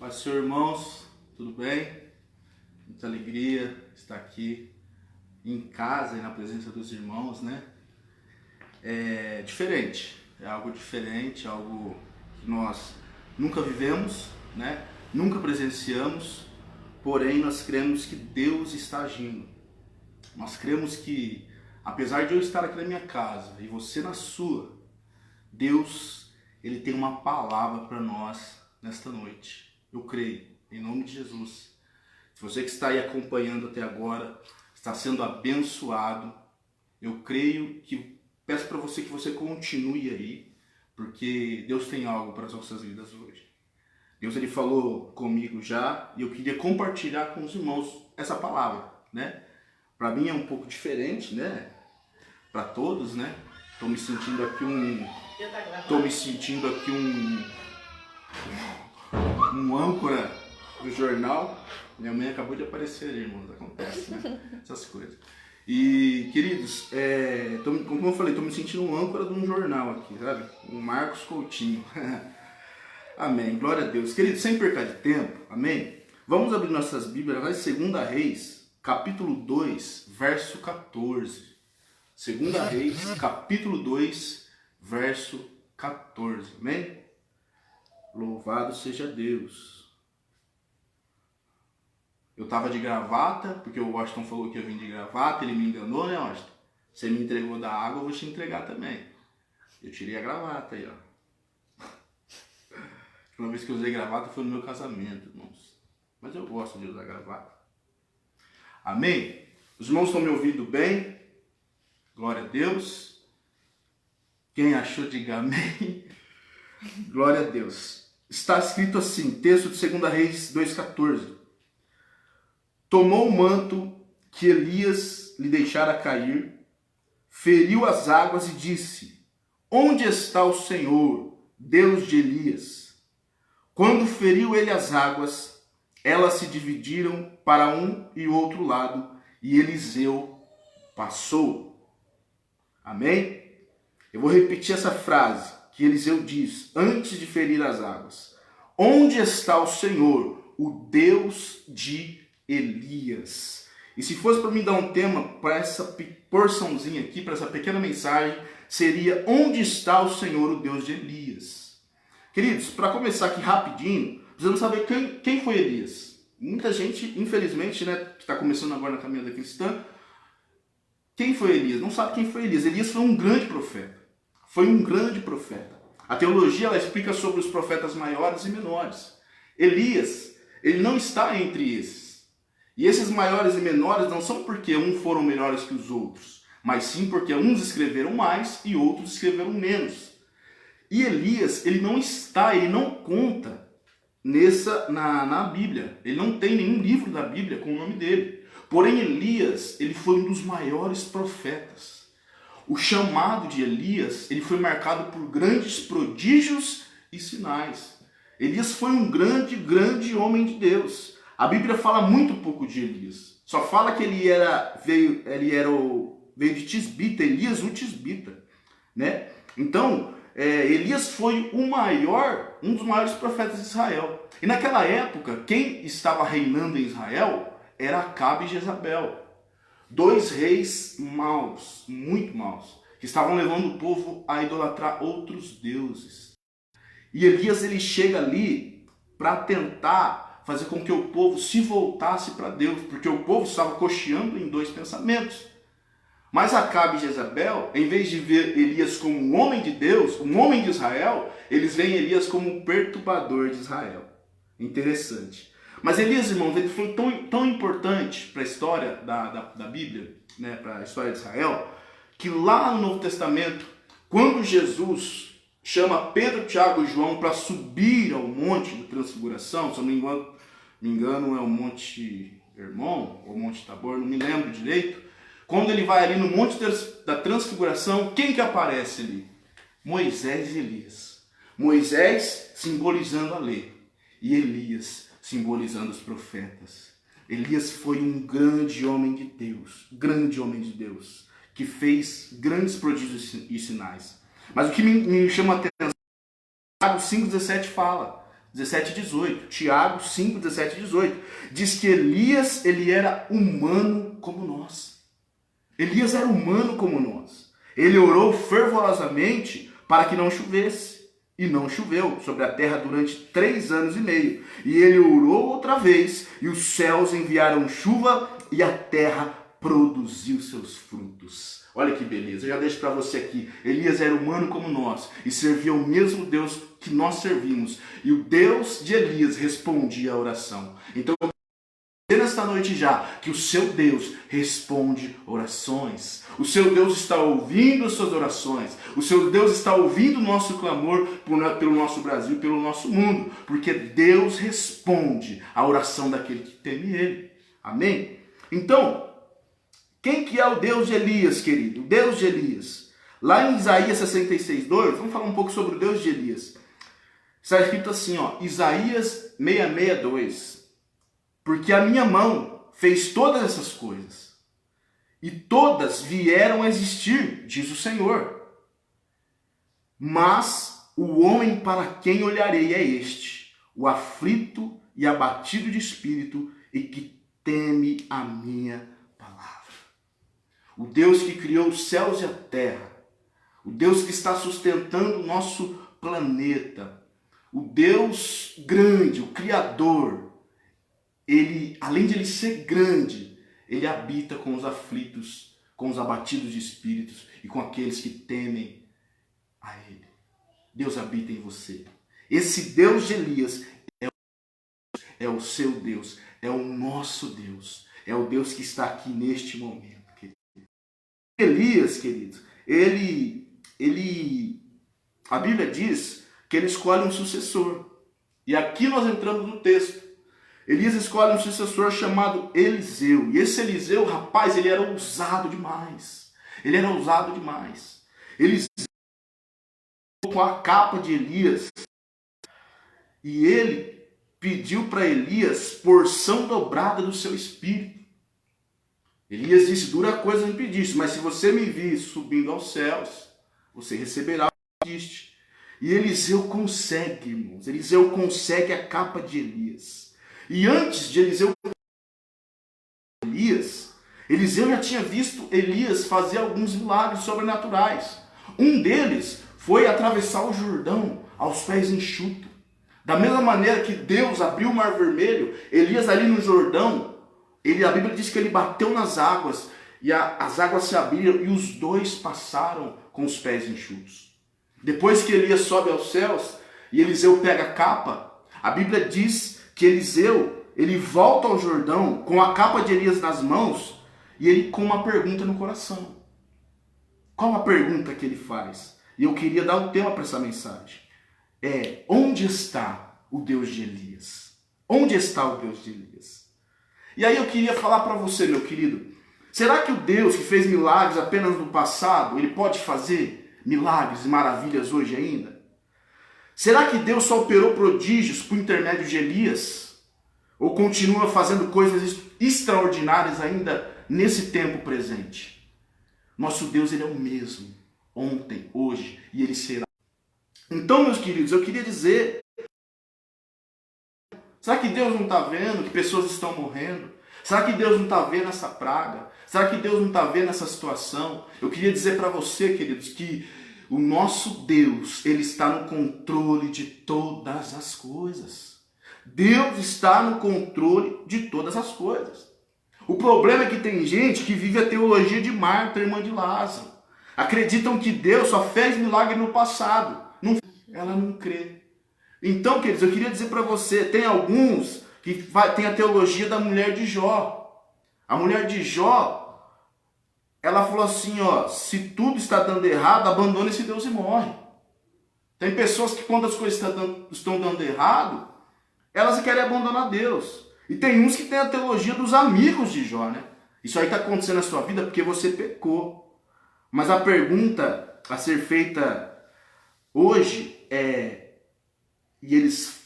Paz do Senhor, irmãos, tudo bem? Muita alegria estar aqui em casa e na presença dos irmãos, né? É diferente, é algo diferente, algo que nós nunca vivemos, né? Nunca presenciamos, porém nós cremos que Deus está agindo. Nós cremos que, apesar de eu estar aqui na minha casa e você na sua, Deus, Ele tem uma palavra para nós nesta noite. Eu creio, em nome de Jesus. Se você que está aí acompanhando até agora, está sendo abençoado, eu creio que peço para você que você continue aí, porque Deus tem algo para as nossas vidas hoje. Deus, Ele falou comigo já e eu queria compartilhar com os irmãos essa palavra, né? Para mim é um pouco diferente, né? Para todos, né? Estou me sentindo aqui um âncora do jornal. Minha mãe acabou de aparecer ali, irmãos, acontece, né? Essas coisas. E, queridos, como eu falei, estou me sentindo um âncora de um jornal aqui, sabe? Um Marcos Coutinho. Amém, glória a Deus. Queridos, sem perder de tempo, amém? Vamos abrir nossas Bíblias lá em 2 Reis, capítulo 2, verso 14. 2 Reis, capítulo 2, verso 14, amém? Louvado seja Deus. Eu tava de gravata, porque o Washington falou que eu vim de gravata, ele me enganou, né, Washington? Você me entregou da água, eu vou te entregar também. Eu tirei a gravata aí, ó. A última vez que eu usei gravata foi no meu casamento, irmãos. Mas eu gosto de usar gravata. Amém? Os irmãos estão me ouvindo bem? Glória a Deus. Quem achou, diga amém. Glória a Deus. Está escrito assim, texto de 2 Reis 2,14. Tomou o manto que Elias lhe deixara cair, feriu as águas e disse: Onde está o Senhor, Deus de Elias? Quando feriu ele as águas, elas se dividiram para um e outro lado, e Eliseu passou. Amém? Eu vou repetir essa frase que Eliseu diz antes de ferir as águas. Onde está o Senhor, o Deus de Elias? E se fosse para mim dar um tema para essa porçãozinha aqui, para essa pequena mensagem, seria: onde está o Senhor, o Deus de Elias? Queridos, para começar aqui rapidinho, precisamos saber quem foi Elias. Muita gente, infelizmente, né, que está começando agora na caminhada cristã, quem foi Elias? Não sabe quem foi Elias. Elias foi um grande profeta. Foi um grande profeta. A teologia ela explica sobre os profetas maiores e menores. Elias, ele não está entre esses. E esses maiores e menores não são porque uns foram melhores que os outros, mas sim porque uns escreveram mais e outros escreveram menos. E Elias, ele não conta na Bíblia. Ele não tem nenhum livro da Bíblia com o nome dele. Porém, Elias, ele foi um dos maiores profetas. O chamado de Elias, ele foi marcado por grandes prodígios e sinais. Elias foi um grande homem de Deus. A Bíblia fala muito pouco de Elias. Só fala que ele veio de Tisbita, Elias o Tisbita, né? Então, Elias foi um dos maiores profetas de Israel. E naquela época, quem estava reinando em Israel era Acabe e Jezabel. Dois reis maus, muito maus, que estavam levando o povo a idolatrar outros deuses. E Elias ele chega ali para tentar fazer com que o povo se voltasse para Deus, porque o povo estava cocheando em dois pensamentos. Mas Acabe e Jezabel, em vez de ver Elias como um homem de Deus, um homem de Israel, eles veem Elias como um perturbador de Israel. Interessante. Mas Elias, irmãos, ele foi tão importante para a história da Bíblia, né, para a história de Israel, que lá no Novo Testamento, quando Jesus chama Pedro, Tiago e João para subir ao Monte da Transfiguração, se eu não me engano é o Monte Hermon ou Monte Tabor, não me lembro direito. Quando ele vai ali no Monte da Transfiguração, quem que aparece ali? Moisés e Elias. Moisés simbolizando a lei e Elias simbolizando os profetas. Elias foi um grande homem de Deus, que fez grandes prodígios e sinais. Mas o que me chama a atenção, Tiago 5,17 fala: 17 e 18. Tiago 5, 17 e 18. Diz que Elias, ele era humano como nós. Elias era humano como nós. Ele orou fervorosamente para que não chovesse. E não choveu sobre a terra durante 3 anos e meio. E ele orou outra vez, e os céus enviaram chuva, e a terra produziu seus frutos. Olha que beleza, eu já deixo para você aqui. Elias era humano como nós, e servia o mesmo Deus que nós servimos. E o Deus de Elias respondia à oração. Então, nesta noite já, que o seu Deus responde orações. O seu Deus está ouvindo as suas orações. O seu Deus está ouvindo o nosso clamor pelo nosso Brasil, pelo nosso mundo. Porque Deus responde a oração daquele que teme Ele. Amém? Então, quem que é o Deus de Elias, querido? O Deus de Elias. Lá em Isaías 66, 2, vamos falar um pouco sobre o Deus de Elias. Está escrito assim, ó, Isaías 66, 2. Porque a minha mão fez todas essas coisas, e todas vieram a existir, diz o Senhor. Mas o homem para quem olharei é este, o aflito e abatido de espírito, e que teme a minha palavra. O Deus que criou os céus e a terra, o Deus que está sustentando o nosso planeta, o Deus grande, o Criador, ele, além de ele ser grande, ele habita com os aflitos, com os abatidos de espíritos e com aqueles que temem a ele. Deus habita em você. Esse Deus de Elias é o seu Deus, é o nosso Deus, é o Deus que está aqui neste momento. Querido. Elias, queridos, a Bíblia diz que ele escolhe um sucessor. E aqui nós entramos no texto. Elias escolhe um sucessor chamado Eliseu. E esse Eliseu, rapaz, ele era ousado demais. Ele era ousado demais. Eliseu, com a capa de Elias, e ele pediu para Elias porção dobrada do seu espírito. Elias disse, dura coisa me pediste, mas se você me vir subindo aos céus, você receberá o que pediste. E Eliseu consegue, irmãos. Eliseu consegue a capa de Elias. E antes de Eliseu já tinha visto Elias fazer alguns milagres sobrenaturais. Um deles foi atravessar o Jordão aos pés enxutos. Da mesma maneira que Deus abriu o Mar Vermelho, Elias ali no Jordão, a Bíblia diz que ele bateu nas águas, e as águas se abriram, e os dois passaram com os pés enxutos. Depois que Elias sobe aos céus, e Eliseu pega a capa, a Bíblia diz que Eliseu, ele volta ao Jordão com a capa de Elias nas mãos e ele com uma pergunta no coração. Qual a pergunta que ele faz? E eu queria dar um tema para essa mensagem. Onde está o Deus de Elias? Onde está o Deus de Elias? E aí eu queria falar para você, meu querido, será que o Deus que fez milagres apenas no passado, ele pode fazer milagres e maravilhas hoje ainda? Será que Deus só operou prodígios por intermédio de Elias? Ou continua fazendo coisas extraordinárias ainda nesse tempo presente? Nosso Deus, ele é o mesmo, ontem, hoje, e ele será. Então, meus queridos, eu queria dizer, será que Deus não está vendo que pessoas estão morrendo? Será que Deus não está vendo essa praga? Será que Deus não está vendo essa situação? Eu queria dizer para você, queridos, que o nosso Deus, ele está no controle de todas as coisas. Deus está no controle de todas as coisas. O problema é que tem gente que vive a teologia de Marta, irmã de Lázaro. Acreditam que Deus só fez milagre no passado. Ela não crê. Então, queridos, eu queria dizer para você, tem alguns que tem a teologia da mulher de Jó. A mulher de Jó, ela falou assim, ó, se tudo está dando errado, abandona esse Deus e morre. Tem pessoas que quando as coisas estão dando errado, elas querem abandonar Deus. E tem uns que têm a teologia dos amigos de Jó, né? Isso aí está acontecendo na sua vida porque você pecou. Mas a pergunta a ser feita hoje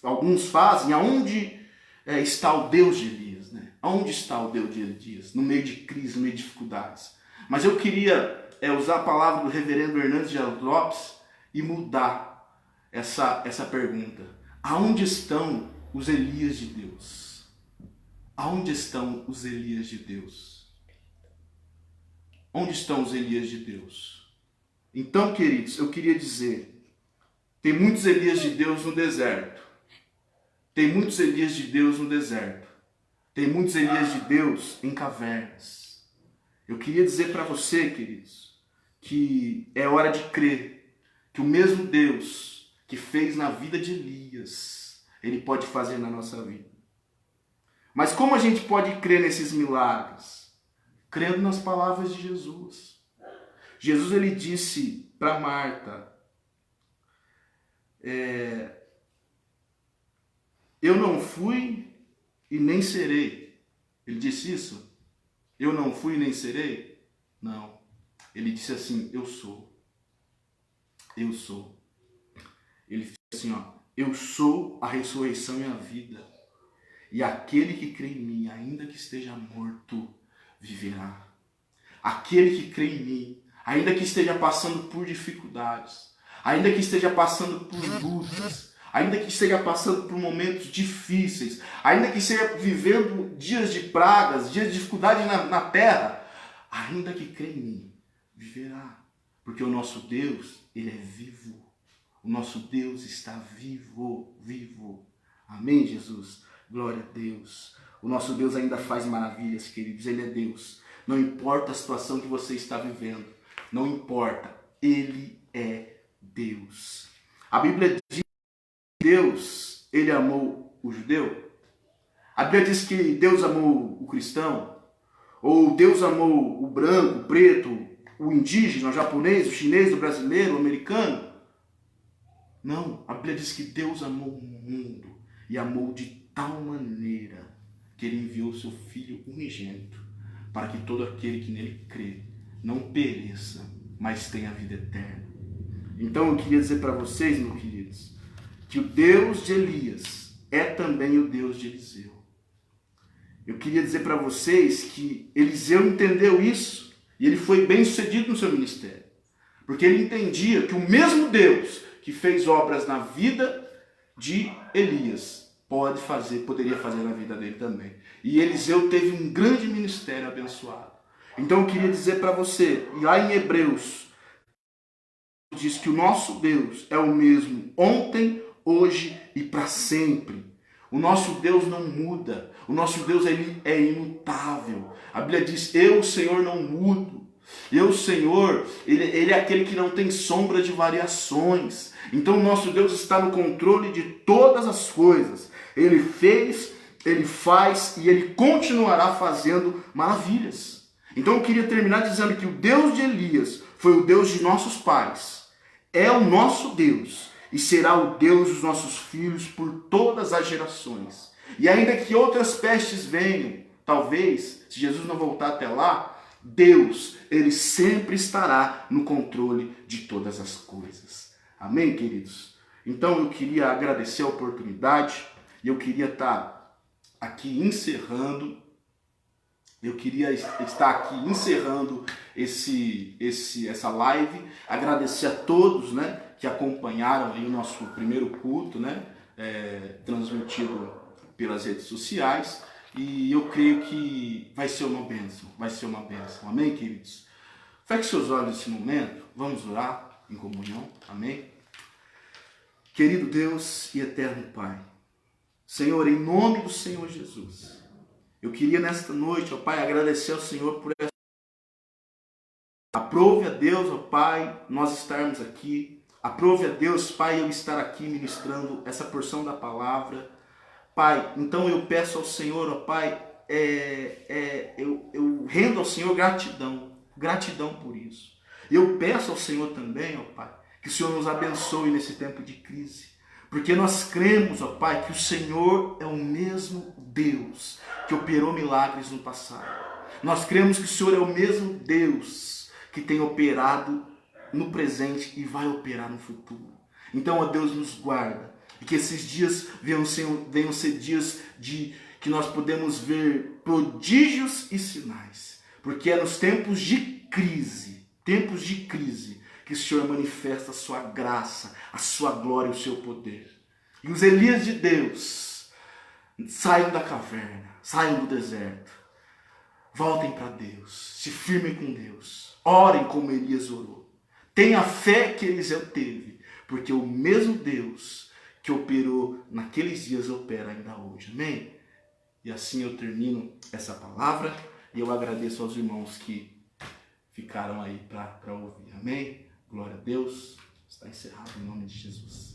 alguns fazem, aonde está o Deus de Elias, né? Aonde está o Deus de Elias? No meio de crise, no meio de dificuldades. Mas eu queria usar a palavra do reverendo Hernandes Dias Lopes e mudar essa pergunta. Aonde estão os Elias de Deus? Aonde estão os Elias de Deus? Onde estão os Elias de Deus? Então, queridos, eu queria dizer, tem muitos Elias de Deus no deserto. Tem muitos Elias de Deus no deserto. Tem muitos Elias de Deus em cavernas. Eu queria dizer para você, queridos, que é hora de crer que o mesmo Deus que fez na vida de Elias, Ele pode fazer na nossa vida. Mas como a gente pode crer nesses milagres? Crendo nas palavras de Jesus. Jesus, Ele disse para Marta, eu não fui e nem serei. Ele disse isso? Eu não fui e nem serei? Não. Ele disse assim, eu sou. Eu sou. Ele disse assim, eu sou a ressurreição e a vida. E aquele que crê em mim, ainda que esteja morto, viverá. Aquele que crê em mim, ainda que esteja passando por dificuldades, ainda que esteja passando por lutas, ainda que esteja passando por momentos difíceis, ainda que esteja vivendo dias de pragas, dias de dificuldade na terra, ainda que crê em mim, viverá. Porque o nosso Deus, Ele é vivo. O nosso Deus está vivo, vivo. Amém, Jesus? Glória a Deus. O nosso Deus ainda faz maravilhas, queridos. Ele é Deus. Não importa a situação que você está vivendo. Não importa. Ele é Deus. A Bíblia diz que Deus, Ele amou o judeu. A Bíblia diz que Deus amou o cristão. Ou Deus amou o branco, o preto, o indígena, o japonês, o chinês, o brasileiro, o americano. Não, a Bíblia diz que Deus amou o mundo e amou de tal maneira que Ele enviou o seu Filho unigênito para que todo aquele que nele crê não pereça, mas tenha a vida eterna. Então eu queria dizer para vocês, meus queridos, que o Deus de Elias é também o Deus de Eliseu. Eu queria dizer para vocês que Eliseu entendeu isso e ele foi bem sucedido no seu ministério, porque ele entendia que o mesmo Deus que fez obras na vida de Elias, poderia fazer na vida dele também. E Eliseu teve um grande ministério abençoado. Então eu queria dizer para você, e lá em Hebreus, diz que o nosso Deus é o mesmo ontem, hoje e para sempre. O nosso Deus não muda. O nosso Deus ele é imutável. A Bíblia diz, eu, o Senhor, não mudo. Eu, o Senhor, ele é aquele que não tem sombra de variações. Então o nosso Deus está no controle de todas as coisas. Ele fez, Ele faz e Ele continuará fazendo maravilhas. Então eu queria terminar dizendo que o Deus de Elias foi o Deus de nossos pais. É o nosso Deus e será o Deus dos nossos filhos por todas as gerações. E ainda que outras pestes venham, talvez, se Jesus não voltar até lá, Deus, Ele sempre estará no controle de todas as coisas. Amém, queridos? Então eu queria agradecer a oportunidade e eu queria estar aqui encerrando. Eu queria estar aqui encerrando essa live. Agradecer a todos, né, que acompanharam aí o nosso primeiro culto, né, transmitido pelas redes sociais. E eu creio que vai ser uma bênção, vai ser uma bênção. Amém, queridos? Feche seus olhos nesse momento, vamos orar em comunhão. Amém? Querido Deus e eterno Pai, Senhor, em nome do Senhor Jesus, eu queria nesta noite, ó Pai, agradecer ao Senhor por essa. Aprove a Deus, ó Pai, nós estarmos aqui. Aprove a Deus, Pai, eu estar aqui ministrando essa porção da palavra. Pai, então eu peço ao Senhor, ó Pai, eu rendo ao Senhor gratidão por isso. Eu peço ao Senhor também, ó Pai, que o Senhor nos abençoe nesse tempo de crise, porque nós cremos, ó Pai, que o Senhor é o mesmo Deus que operou milagres no passado. Nós cremos que o Senhor é o mesmo Deus que tem operado no presente e vai operar no futuro. Então, ó Deus, nos guarda. E que esses dias venham ser dias que nós podemos ver prodígios e sinais. Porque é nos tempos de crise, que o Senhor manifesta a sua graça, a sua glória e o seu poder. E os Elias de Deus saiam da caverna, saiam do deserto, voltem para Deus, se firmem com Deus, orem como Elias orou. Tenha a fé que Eliseu teve, porque o mesmo Deus que operou naqueles dias opera ainda hoje. Amém? E assim eu termino essa palavra e eu agradeço aos irmãos que ficaram aí para ouvir. Amém? Glória a Deus. Está encerrado em nome de Jesus.